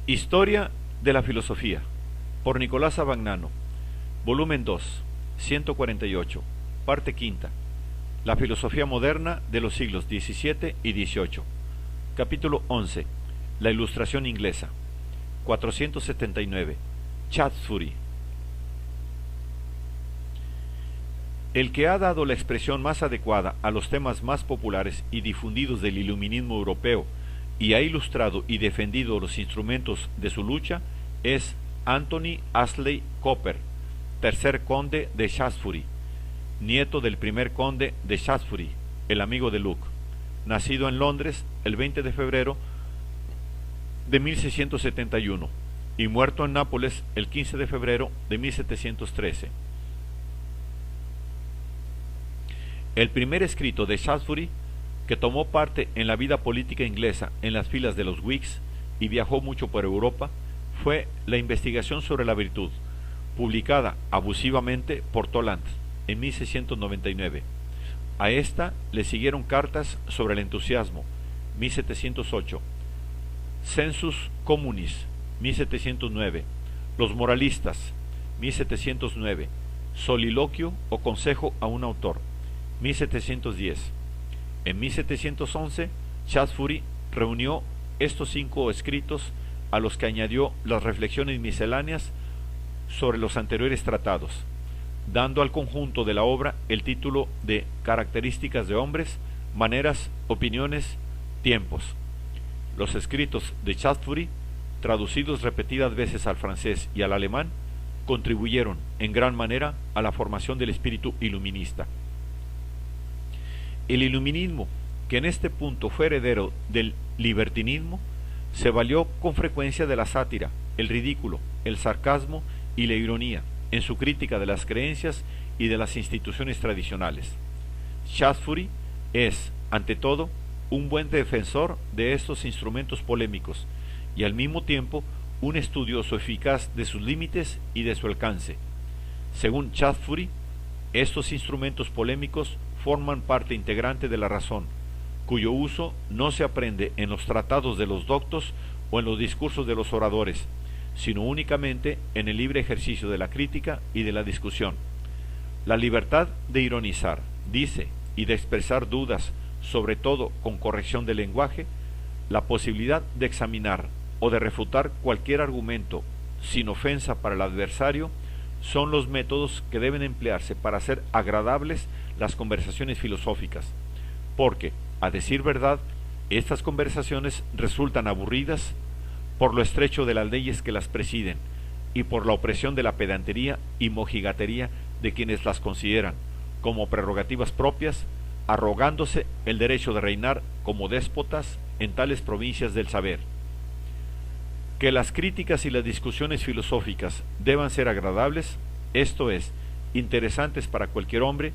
Historia de la filosofía, por Nicolás Abagnano, volumen 2, 148, parte quinta. La filosofía moderna de los siglos XVII y XVIII. Capítulo 11. La ilustración inglesa. 479. Shaftesbury. El que ha dado la expresión más adecuada a los temas más populares y difundidos del iluminismo europeo y ha ilustrado y defendido los instrumentos de su lucha es Anthony Ashley Cooper, tercer conde de Shaftesbury, nieto del primer conde de Shaftesbury, el amigo de Luke, nacido en Londres el 20 de febrero de 1671 y muerto en Nápoles el 15 de febrero de 1713. El primer escrito de Shaftesbury, que tomó parte en la vida política inglesa en las filas de los Whigs y viajó mucho por Europa, fue La investigación sobre la virtud, publicada abusivamente por Toland en 1699. A esta le siguieron cartas sobre el entusiasmo, 1708, Sensus Communis, 1709, Los moralistas, 1709, Soliloquio o consejo a un autor, 1710. En 1711, Shaftesbury reunió estos 5 escritos a los que añadió las reflexiones misceláneas sobre los anteriores tratados, dando al conjunto de la obra el título de Características de hombres, maneras, opiniones, tiempos. Los escritos de Shaftesbury, traducidos repetidas veces al francés y al alemán, contribuyeron en gran manera a la formación del espíritu iluminista. El iluminismo, que en este punto fue heredero del libertinismo, se valió con frecuencia de la sátira, el ridículo, el sarcasmo y la ironía en su crítica de las creencias y de las instituciones tradicionales. Shaftesbury es, ante todo, un buen defensor de estos instrumentos polémicos y al mismo tiempo un estudioso eficaz de sus límites y de su alcance. Según Shaftesbury, estos instrumentos polémicos forman parte integrante de la razón, cuyo uso no se aprende en los tratados de los doctos o en los discursos de los oradores, sino únicamente en el libre ejercicio de la crítica y de la discusión. La libertad de ironizar, dice, y de expresar dudas, sobre todo con corrección del lenguaje, la posibilidad de examinar o de refutar cualquier argumento sin ofensa para el adversario, son los métodos que deben emplearse para hacer agradables las conversaciones filosóficas, porque, a decir verdad, estas conversaciones resultan aburridas por lo estrecho de las leyes que las presiden y por la opresión de la pedantería y mojigatería de quienes las consideran como prerrogativas propias, arrogándose el derecho de reinar como déspotas en tales provincias del saber. Que las críticas y las discusiones filosóficas deban ser agradables, esto es, interesantes para cualquier hombre,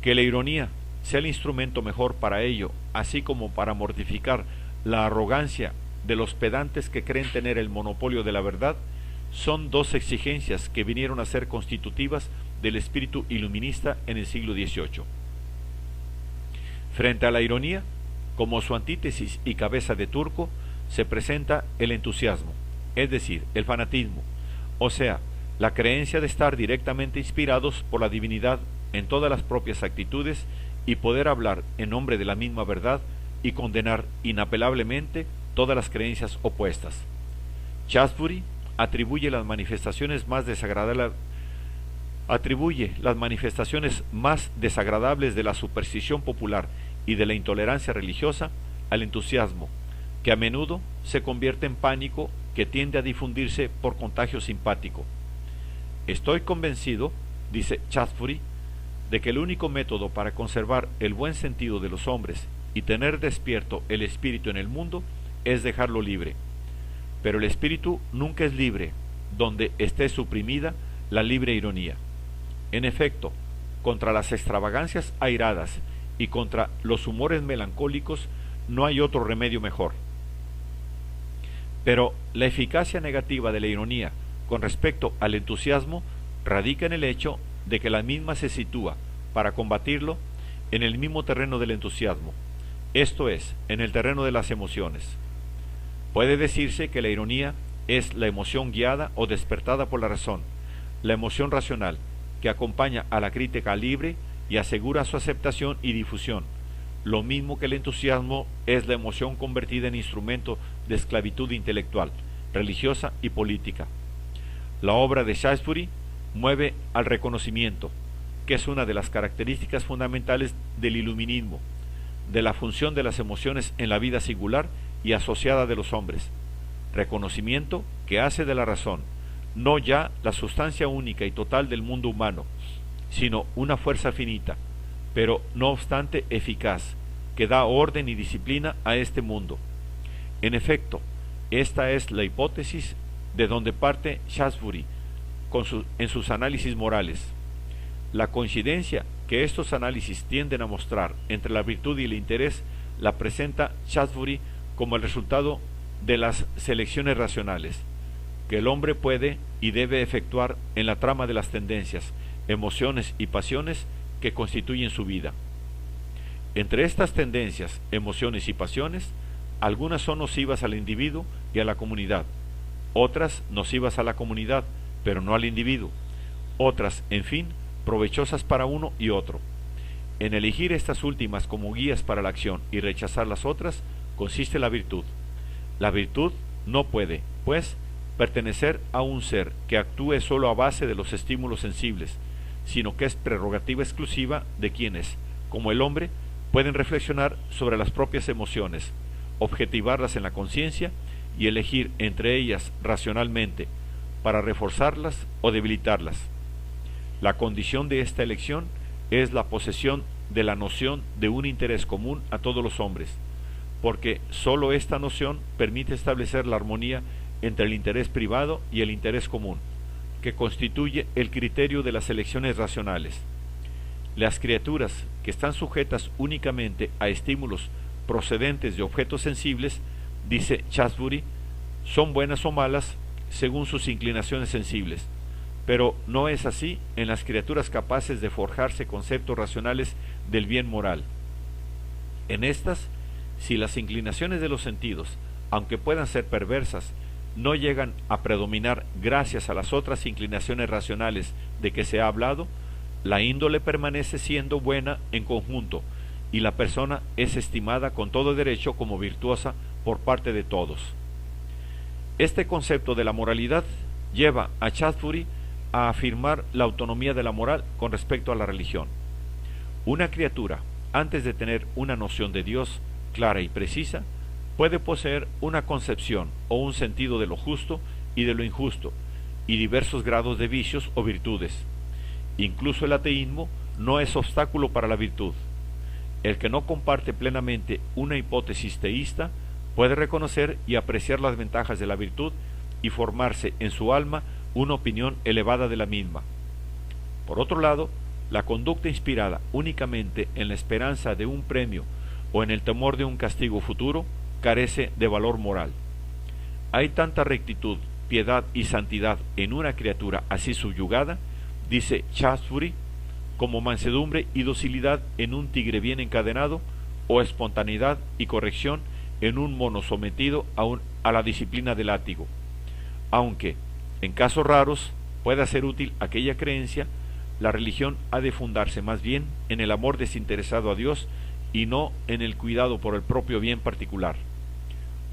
que la ironía sea el instrumento mejor para ello, así como para mortificar la arrogancia de los pedantes que creen tener el monopolio de la verdad, son 2 exigencias que vinieron a ser constitutivas del espíritu iluminista en el siglo XVIII. Frente a la ironía, como su antítesis y cabeza de turco, se presenta el entusiasmo, es decir, el fanatismo, o sea, la creencia de estar directamente inspirados por la divinidad en todas las propias actitudes y poder hablar en nombre de la misma verdad y condenar inapelablemente todas las creencias opuestas. Shaftesbury atribuye las manifestaciones más desagradables de la superstición popular y de la intolerancia religiosa al entusiasmo, que a menudo se convierte en pánico que tiende a difundirse por contagio simpático. Estoy convencido, dice Shaftesbury, de que el único método para conservar el buen sentido de los hombres y tener despierto el espíritu en el mundo es dejarlo libre. Pero el espíritu nunca es libre donde esté suprimida la libre ironía. En efecto, contra las extravagancias airadas y contra los humores melancólicos no hay otro remedio mejor. Pero la eficacia negativa de la ironía con respecto al entusiasmo radica en el hecho de que la misma se sitúa, para combatirlo, en el mismo terreno del entusiasmo, esto es, en el terreno de las emociones. Puede decirse que la ironía es la emoción guiada o despertada por la razón, la emoción racional, que acompaña a la crítica libre y asegura su aceptación y difusión. Lo mismo que el entusiasmo es la emoción convertida en instrumento de esclavitud intelectual, religiosa y política. La obra de Shaftesbury mueve al reconocimiento, que es una de las características fundamentales del iluminismo, de la función de las emociones en la vida singular y asociada de los hombres. Reconocimiento que hace de la razón no ya la sustancia única y total del mundo humano, sino una fuerza finita, pero no obstante eficaz, que da orden y disciplina a este mundo. En efecto, esta es la hipótesis de donde parte Shaftesbury en sus análisis morales. La coincidencia que estos análisis tienden a mostrar entre la virtud y el interés la presenta Shaftesbury como el resultado de las selecciones racionales que el hombre puede y debe efectuar en la trama de las tendencias, emociones y pasiones que constituyen su vida. Entre estas tendencias, emociones y pasiones, algunas son nocivas al individuo y a la comunidad, otras nocivas a la comunidad, pero no al individuo, otras, en fin, provechosas para uno y otro. En elegir estas últimas como guías para la acción y rechazar las otras, consiste la virtud. La virtud no puede, pues, pertenecer a un ser que actúe solo a base de los estímulos sensibles, sino que es prerrogativa exclusiva de quienes, como el hombre, pueden reflexionar sobre las propias emociones, objetivarlas en la conciencia y elegir entre ellas racionalmente para reforzarlas o debilitarlas. La condición de esta elección es la posesión de la noción de un interés común a todos los hombres, porque sólo esta noción permite establecer la armonía entre el interés privado y el interés común, que constituye el criterio de las elecciones racionales. Las criaturas que están sujetas únicamente a estímulos procedentes de objetos sensibles, dice Shaftesbury, son buenas o malas según sus inclinaciones sensibles, pero no es así en las criaturas capaces de forjarse conceptos racionales del bien moral. En estas, si las inclinaciones de los sentidos, aunque puedan ser perversas, no llegan a predominar gracias a las otras inclinaciones racionales de que se ha hablado, la índole permanece siendo buena en conjunto y la persona es estimada con todo derecho como virtuosa por parte de todos. Este concepto de la moralidad lleva a Shaftesbury a afirmar la autonomía de la moral con respecto a la religión. Una criatura, antes de tener una noción de Dios clara y precisa, puede poseer una concepción o un sentido de lo justo y de lo injusto, y diversos grados de vicios o virtudes. Incluso el ateísmo no es obstáculo para la virtud. El que no comparte plenamente una hipótesis teísta puede reconocer y apreciar las ventajas de la virtud y formarse en su alma una opinión elevada de la misma. Por otro lado, la conducta inspirada únicamente en la esperanza de un premio o en el temor de un castigo futuro carece de valor moral. Hay tanta rectitud, piedad y santidad en una criatura así subyugada, dice Shaftesbury, como mansedumbre y docilidad en un tigre bien encadenado, o espontaneidad y corrección en un mono sometido a la disciplina del látigo. Aunque, en casos raros, pueda ser útil aquella creencia, la religión ha de fundarse más bien en el amor desinteresado a Dios y no en el cuidado por el propio bien particular.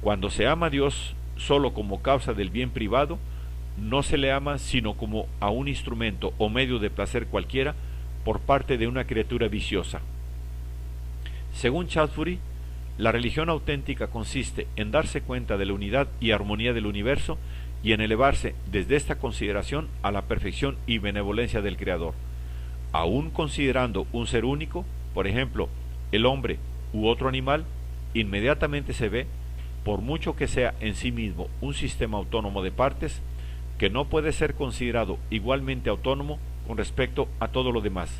Cuando se ama a Dios solo como causa del bien privado, no se le ama sino como a un instrumento o medio de placer cualquiera por parte de una criatura viciosa. Según Shaftesbury, la religión auténtica consiste en darse cuenta de la unidad y armonía del universo y en elevarse desde esta consideración a la perfección y benevolencia del Creador. Aún considerando un ser único, por ejemplo, el hombre u otro animal, inmediatamente se ve, por mucho que sea en sí mismo un sistema autónomo de partes, que no puede ser considerado igualmente autónomo con respecto a todo lo demás.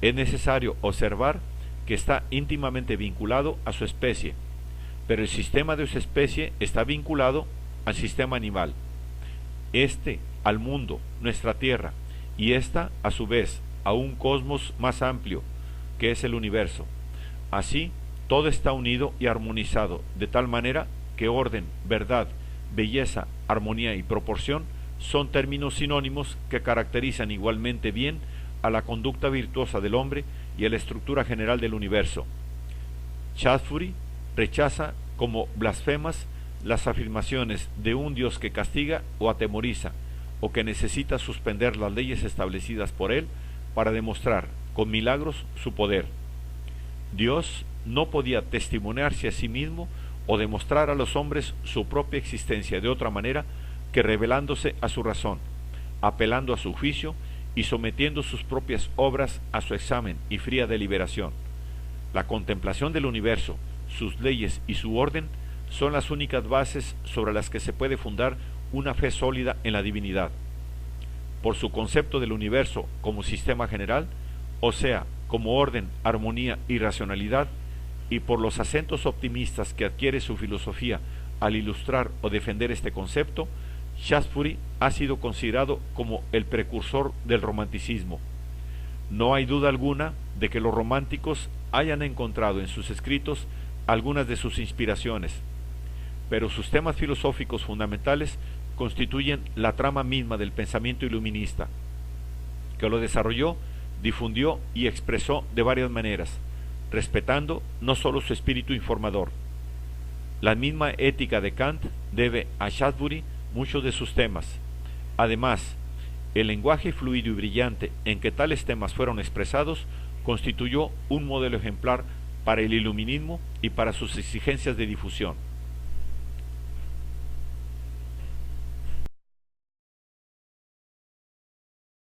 Es necesario observar que está íntimamente vinculado a su especie, pero el sistema de su especie está vinculado al sistema animal, este al mundo, nuestra tierra, y ésta a su vez a un cosmos más amplio, que es el universo. Así, todo está unido y armonizado, de tal manera que orden, verdad, belleza, armonía y proporción son términos sinónimos que caracterizan igualmente bien a la conducta virtuosa del hombre y a la estructura general del universo. Chaudhuri rechaza como blasfemas las afirmaciones de un Dios que castiga o atemoriza, o que necesita suspender las leyes establecidas por él para demostrar con milagros su poder. Dios no podía testimoniarse a sí mismo o demostrar a los hombres su propia existencia de otra manera que revelándose a su razón, apelando a su juicio y sometiendo sus propias obras a su examen y fría deliberación. La contemplación del universo, sus leyes y su orden son las únicas bases sobre las que se puede fundar una fe sólida en la divinidad. Por su concepto del universo como sistema general, o sea, como orden, armonía y racionalidad, y por los acentos optimistas que adquiere su filosofía al ilustrar o defender este concepto, Chaudhuri ha sido considerado como el precursor del romanticismo. No hay duda alguna de que los románticos hayan encontrado en sus escritos algunas de sus inspiraciones, pero sus temas filosóficos fundamentales constituyen la trama misma del pensamiento iluminista, que lo desarrolló, difundió y expresó de varias maneras, respetando no solo su espíritu informador. La misma ética de Kant debe a Chaudhuri muchos de sus temas. Además, el lenguaje fluido y brillante en que tales temas fueron expresados constituyó un modelo ejemplar para el iluminismo y para sus exigencias de difusión.